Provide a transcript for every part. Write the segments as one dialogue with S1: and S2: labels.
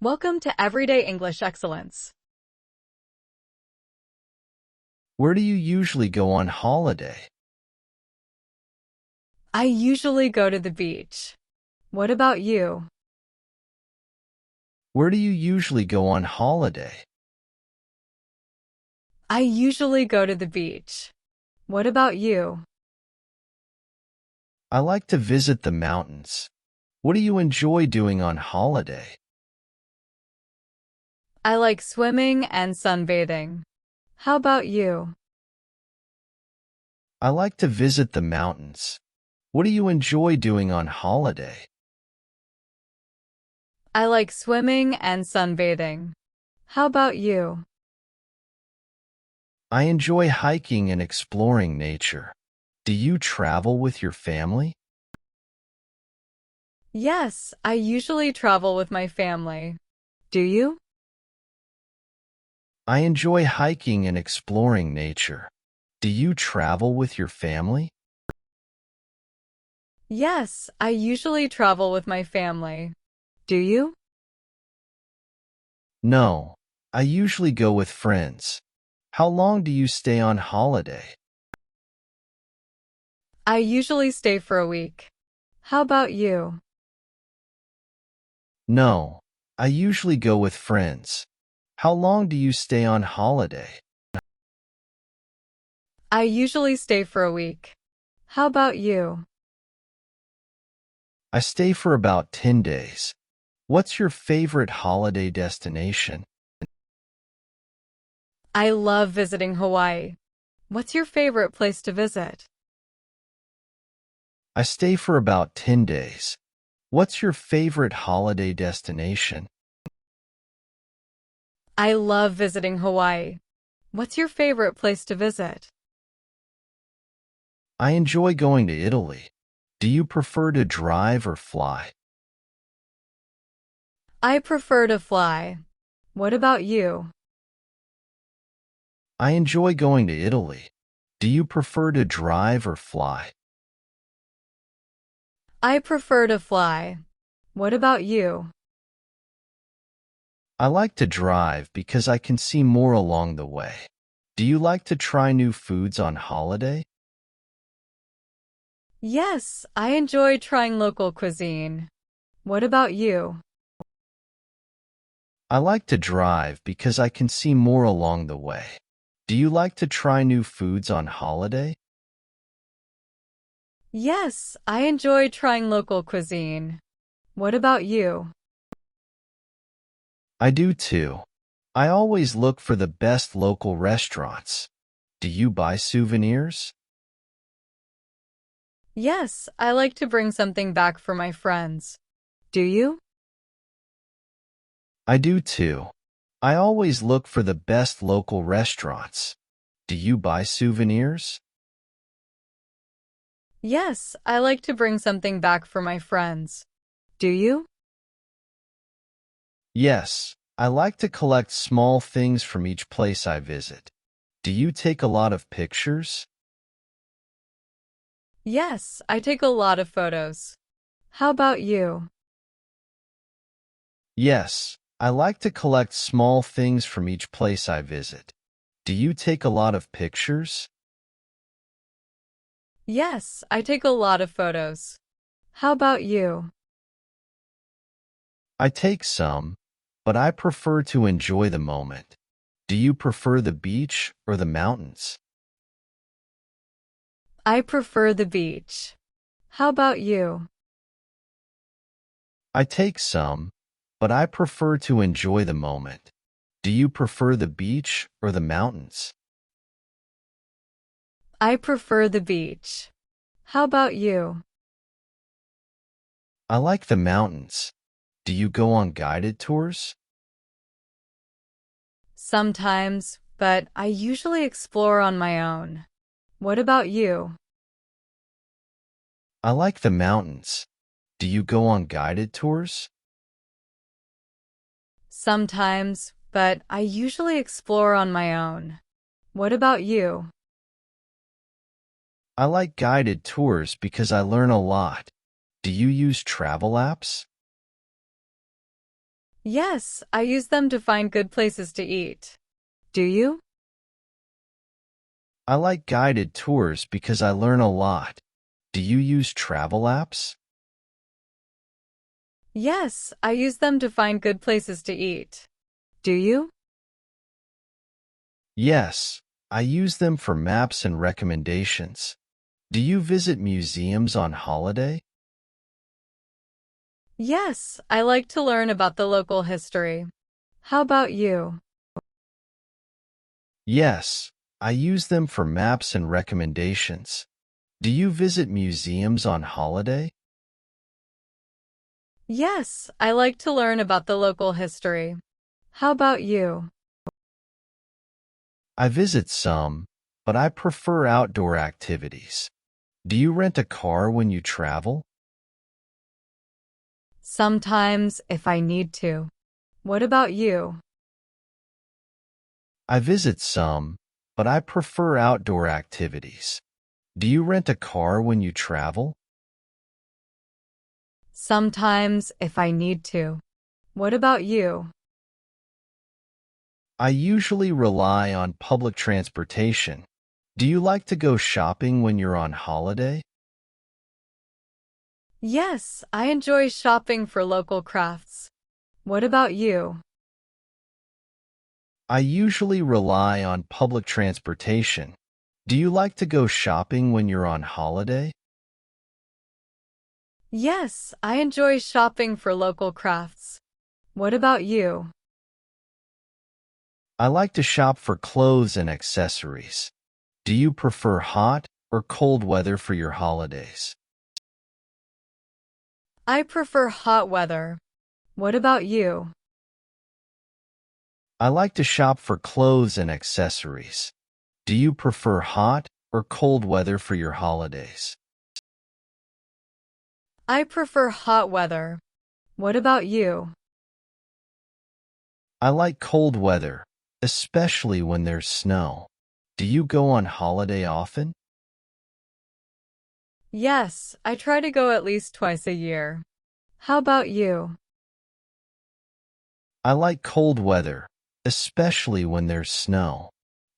S1: Welcome to Everyday English Excellence.
S2: Where do you usually go on holiday?
S1: I usually go to the beach. What about you?
S2: Where do you usually go on holiday?
S1: I usually go to the beach. What about you?
S2: I like to visit the mountains. What do you enjoy doing on holiday?
S1: I like swimming and sunbathing. How about you?
S2: I like to visit the mountains. What do you enjoy doing on holiday?
S1: I like swimming and sunbathing. How about you?
S2: I enjoy hiking and exploring nature. Do you travel with your family?
S1: Yes, I usually travel with my family. Do you?
S2: I enjoy hiking and exploring nature. Do you travel with your family?
S1: Yes, I usually travel with my family. Do you?
S2: No, I usually go with friends. How long do you stay on holiday?
S1: I usually stay for a week. How about you?
S2: No, I usually go with friends. How long do you stay on holiday?
S1: I usually stay for a week. How about you?
S2: I stay for about 10 days. What's your favorite holiday destination?
S1: I love visiting Hawaii. What's your favorite place to visit?
S2: I stay for about 10 days. What's your favorite holiday destination?
S1: I love visiting Hawaii. What's your favorite place to visit?
S2: I enjoy going to Italy. Do you prefer to drive or fly?
S1: I prefer to fly. What about you?
S2: I enjoy going to Italy. Do you prefer to drive or fly?
S1: I prefer to fly. What about you?
S2: I like to drive because I can see more along the way. Do you like to try new foods on holiday?
S1: Yes, I enjoy trying local cuisine. What about you?
S2: I like to drive because I can see more along the way. Do you like to try new foods on holiday?
S1: Yes, I enjoy trying local cuisine. What about you?
S2: I do too. I always look for the best local restaurants. Do you buy souvenirs?
S1: Yes, I like to bring something back for my friends. Do you?
S2: I do too. I always look for the best local restaurants. Do you buy souvenirs?
S1: Yes, I like to bring something back for my friends. Do you?
S2: Yes, I like to collect small things from each place I visit. Do you take a lot of pictures?
S1: Yes, I take a lot of photos. How about you?
S2: Yes, I like to collect small things from each place I visit. Do you take a lot of pictures?
S1: Yes, I take a lot of photos. How about you?
S2: I take some, but I prefer to enjoy the moment. Do you prefer the beach or the mountains?
S1: I prefer the beach. How about you?
S2: I take some, but I prefer to enjoy the moment. Do you prefer the beach or the mountains?
S1: I prefer the beach. How about you?
S2: I like the mountains. Do you go on guided tours?
S1: Sometimes, but I usually explore on my own. What about you?
S2: I like the mountains. Do you go on guided tours?
S1: Sometimes, but I usually explore on my own. What about you?
S2: I like guided tours because I learn a lot. Do you use travel apps?
S1: Yes, I use them to find good places to eat. Do you?
S2: I like guided tours because I learn a lot. Do you use travel apps?
S1: Yes, I use them to find good places to eat. Do you?
S2: Yes, I use them for maps and recommendations. Do you visit museums on holiday?
S1: Yes, I like to learn about the local history. How about you?
S2: Yes, I use them for maps and recommendations. Do you visit museums on holiday?
S1: Yes, I like to learn about the local history. How about you?
S2: I visit some, but I prefer outdoor activities. Do you rent a car when you travel?
S1: Sometimes, if I need to. What about you?
S2: I visit some, but I prefer outdoor activities. Do you rent a car when you travel?
S1: Sometimes, if I need to. What about you?
S2: I usually rely on public transportation. Do you like to go shopping when you're on holiday?
S1: Yes, I enjoy shopping for local crafts. What about you?
S2: I usually rely on public transportation. Do you like to go shopping when you're on holiday?
S1: Yes, I enjoy shopping for local crafts. What about you?
S2: I like to shop for clothes and accessories. Do you prefer hot or cold weather for your holidays?
S1: I prefer hot weather. What about you?
S2: I like to shop for clothes and accessories. Do you prefer hot or cold weather for your holidays?
S1: I prefer hot weather. What about you?
S2: I like cold weather, especially when there's snow. Do you go on holiday often?
S1: Yes, I try to go at least twice a year. How about you?
S2: I like cold weather, especially when there's snow.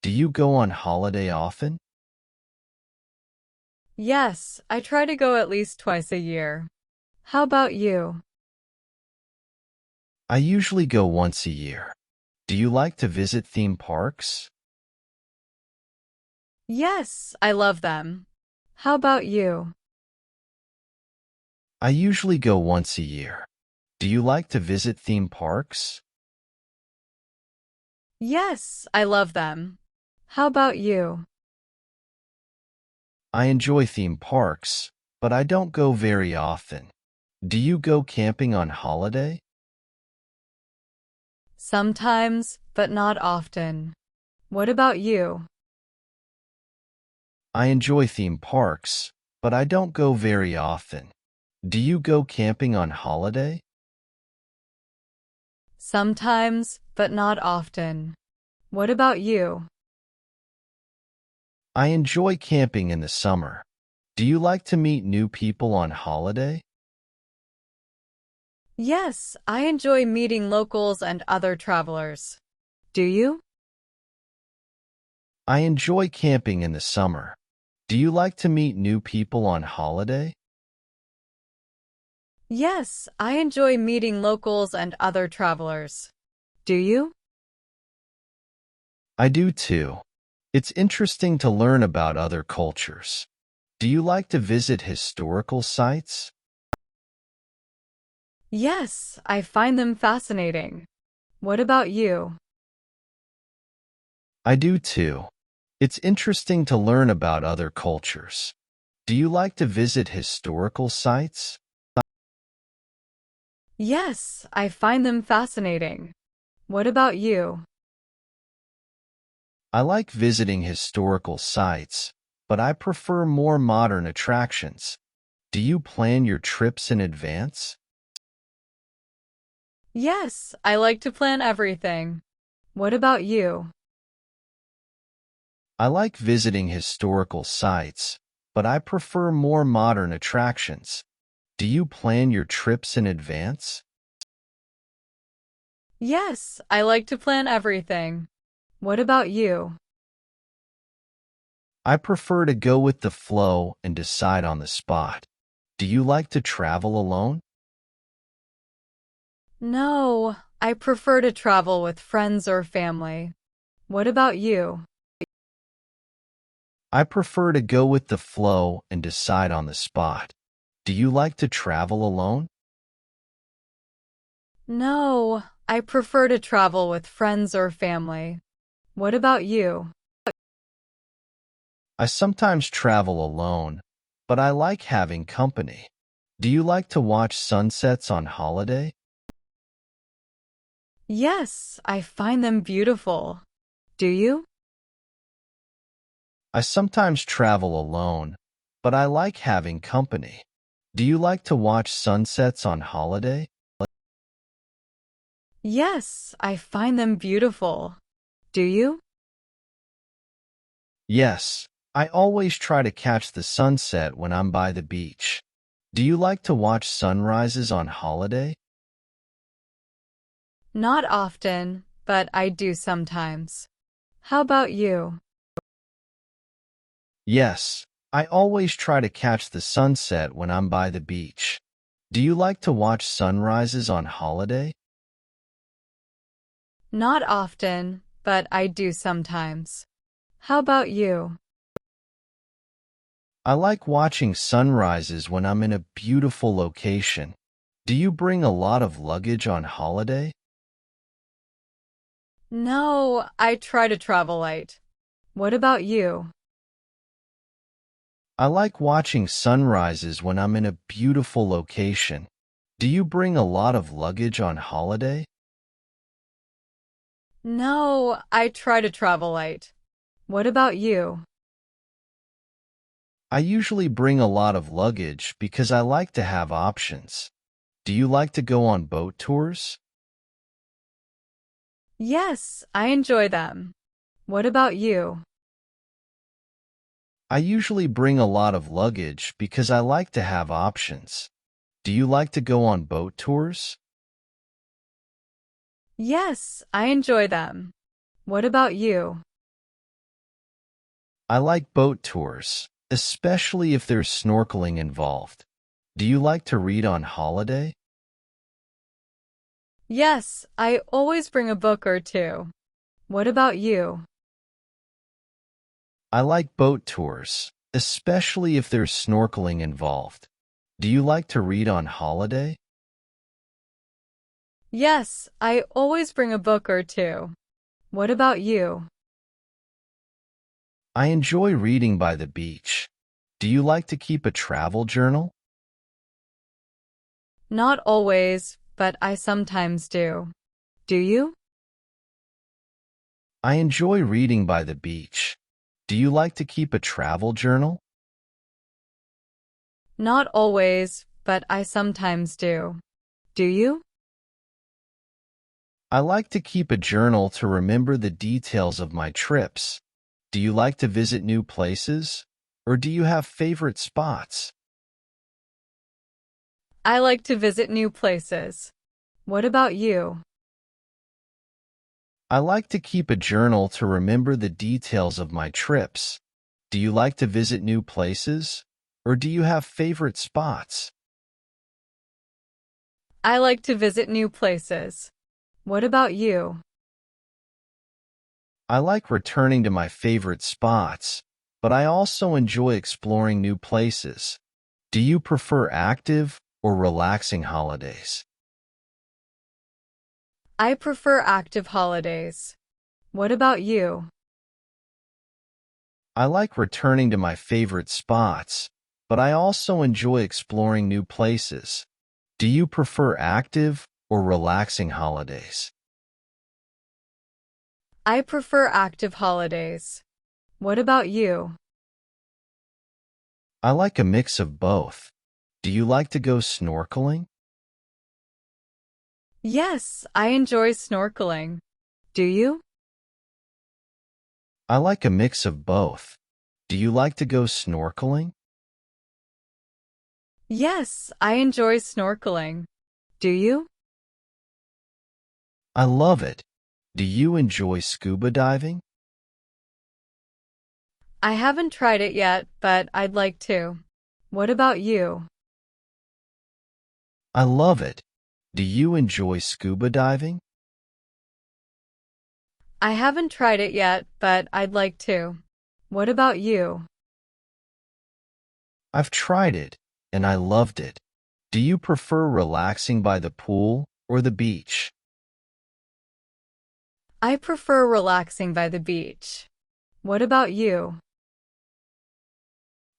S2: Do you go on holiday often?
S1: Yes, I try to go at least twice a year. How about you?
S2: I usually go once a year. Do you like to visit theme parks?
S1: Yes, I love them. How about you?
S2: I usually go once a year. Do you like to visit theme parks?
S1: Yes, I love them. How about you?
S2: I enjoy theme parks, but I don't go very often. Do you go camping on holiday?
S1: Sometimes, but not often. What about you?
S2: I enjoy theme parks, but I don't go very often. Do you go camping on holiday?
S1: Sometimes, but not often. What about you?
S2: I enjoy camping in the summer. Do you like to meet new people on holiday?
S1: Yes, I enjoy meeting locals and other travelers. Do you?
S2: I enjoy camping in the summer. Do you like to meet new people on holiday?
S1: Yes, I enjoy meeting locals and other travelers. Do you?
S2: I do too. It's interesting to learn about other cultures. Do you like to visit historical sites?
S1: Yes, I find them fascinating. What about you?
S2: I do too. It's interesting to learn about other cultures. Do you like to visit historical sites?
S1: Yes, I find them fascinating. What about you?
S2: I like visiting historical sites, but I prefer more modern attractions. Do you plan your trips in advance?
S1: Yes, I like to plan everything. What about you?
S2: I like visiting historical sites, but I prefer more modern attractions. Do you plan your trips in advance?
S1: Yes, I like to plan everything. What about you?
S2: I prefer to go with the flow and decide on the spot. Do you like to travel alone?
S1: No, I prefer to travel with friends or family. What about you?
S2: I prefer to go with the flow and decide on the spot. Do you like to travel alone?
S1: No, I prefer to travel with friends or family. What about you?
S2: I sometimes travel alone, but I like having company. Do you like to watch sunsets on holiday?
S1: Yes, I find them beautiful. Do you?
S2: I sometimes travel alone, but I like having company. Do you like to watch sunsets on holiday?
S1: Yes, I find them beautiful. Do you?
S2: Yes, I always try to catch the sunset when I'm by the beach. Do you like to watch sunrises on holiday?
S1: Not often, but I do sometimes. How about you?
S2: Yes, I always try to catch the sunset when I'm by the beach. Do you like to watch sunrises on holiday?
S1: Not often, but I do sometimes. How about you?
S2: I like watching sunrises when I'm in a beautiful location. Do you bring a lot of luggage on holiday?
S1: No, I try to travel light. What about you?
S2: I like watching sunrises when I'm in a beautiful location. Do you bring a lot of luggage on holiday?
S1: No, I try to travel light. What about you?
S2: I usually bring a lot of luggage because I like to have options. Do you like to go on boat tours?
S1: Yes, I enjoy them. What about you?
S2: I usually bring a lot of luggage because I like to have options. Do you like to go on boat tours?
S1: Yes, I enjoy them. What about you?
S2: I like boat tours, especially if there's snorkeling involved. Do you like to read on holiday?
S1: Yes, I always bring a book or two. What about you?
S2: I like boat tours, especially if there's snorkeling involved. Do you like to read on holiday?
S1: Yes, I always bring a book or two. What about you?
S2: I enjoy reading by the beach. Do you like to keep a travel journal?
S1: Not always, but I sometimes do. Do you?
S2: I enjoy reading by the beach. Do you like to keep a travel journal?
S1: Not always, but I sometimes do. Do you?
S2: I like to keep a journal to remember the details of my trips. Do you like to visit new places? Or do you have favorite spots?
S1: I like to visit new places. What about you?
S2: I like to keep a journal to remember the details of my trips. Do you like to visit new places? Or do you have favorite spots?
S1: I like to visit new places. What about you?
S2: I like returning to my favorite spots, but I also enjoy exploring new places. Do you prefer active or relaxing holidays?
S1: I prefer active holidays. What about you?
S2: I like returning to my favorite spots, but I also enjoy exploring new places. Do you prefer active or relaxing holidays?
S1: I prefer active holidays. What about you?
S2: I like a mix of both. Do you like to go snorkeling?
S1: Yes, I enjoy snorkeling. Do you?
S2: I like a mix of both. Do you like to go snorkeling?
S1: Yes, I enjoy snorkeling. Do you?
S2: I love it. Do you enjoy scuba diving?
S1: I haven't tried it yet, but I'd like to. What about you?
S2: I love it. Do you enjoy scuba diving?
S1: I haven't tried it yet, but I'd like to. What about you?
S2: I've tried it, and I loved it. Do you prefer relaxing by the pool or the beach?
S1: I prefer relaxing by the beach. What about you?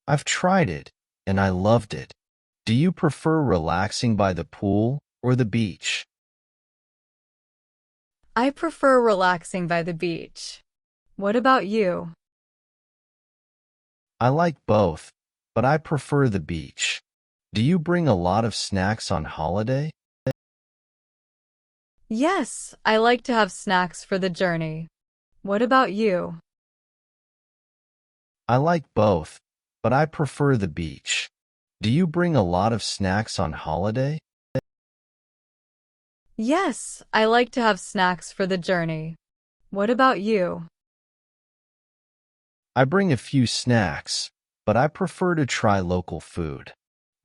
S2: I've tried it, and I loved it. Do you prefer relaxing by the pool or the beach?
S1: I prefer relaxing by the beach. What about you?
S2: I like both, but I prefer the beach. Do you bring a lot of snacks on holiday?
S1: Yes, I like to have snacks for the journey. What about you?
S2: I like both, but I prefer the beach. Do you bring a lot of snacks on holiday?
S1: Yes, I like to have snacks for the journey. What about you?
S2: I bring a few snacks, but I prefer to try local food.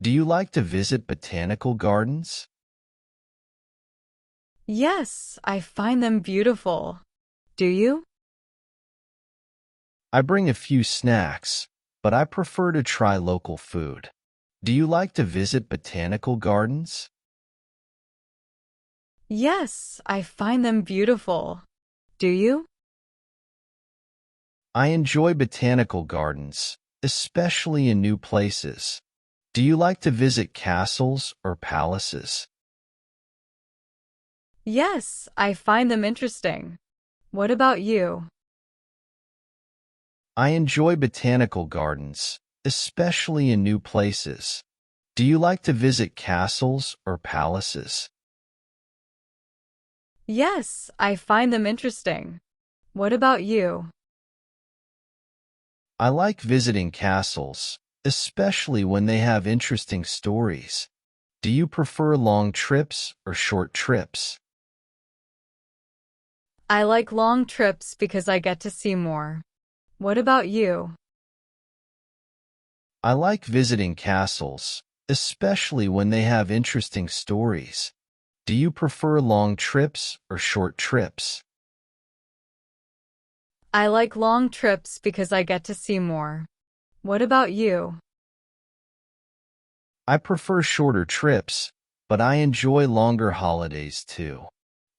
S2: Do you like to visit botanical gardens?
S1: Yes, I find them beautiful. Do you?
S2: I bring a few snacks, but I prefer to try local food. Do you like to visit botanical gardens?
S1: Yes, I find them beautiful. Do you?
S2: I enjoy botanical gardens, especially in new places. Do you like to visit castles or palaces?
S1: Yes, I find them interesting. What about you?
S2: I enjoy botanical gardens, especially in new places. Do you like to visit castles or palaces?
S1: Yes, I find them interesting. What about you?
S2: I like visiting castles, especially when they have interesting stories. Do you prefer long trips or short trips?
S1: I like long trips because I get to see more. What about you?
S2: I like visiting castles, especially when they have interesting stories. Do you prefer long trips or short trips?
S1: I like long trips because I get to see more. What about you?
S2: I prefer shorter trips, but I enjoy longer holidays too.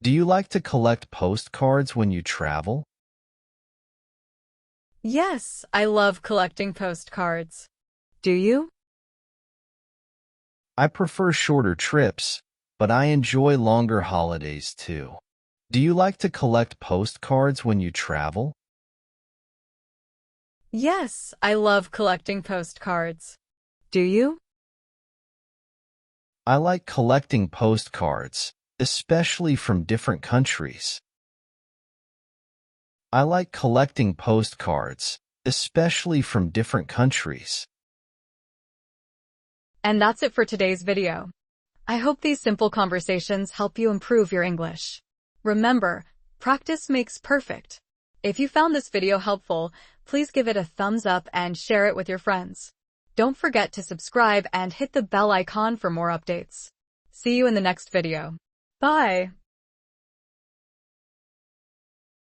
S2: Do you like to collect postcards when you travel?
S1: Yes, I love collecting postcards. Do you?
S2: I prefer shorter trips, but I enjoy longer holidays too. Do you like to collect postcards when you travel?
S1: Yes, I love collecting postcards. Do you?
S2: I like collecting postcards, especially from different countries. I like collecting postcards, especially from different countries.
S1: And that's it for today's video. I hope these simple conversations help you improve your English. Remember, practice makes perfect. If you found this video helpful, please give it a thumbs up and share it with your friends. Don't forget to subscribe and hit the bell icon for more updates. See you in the next video. Bye!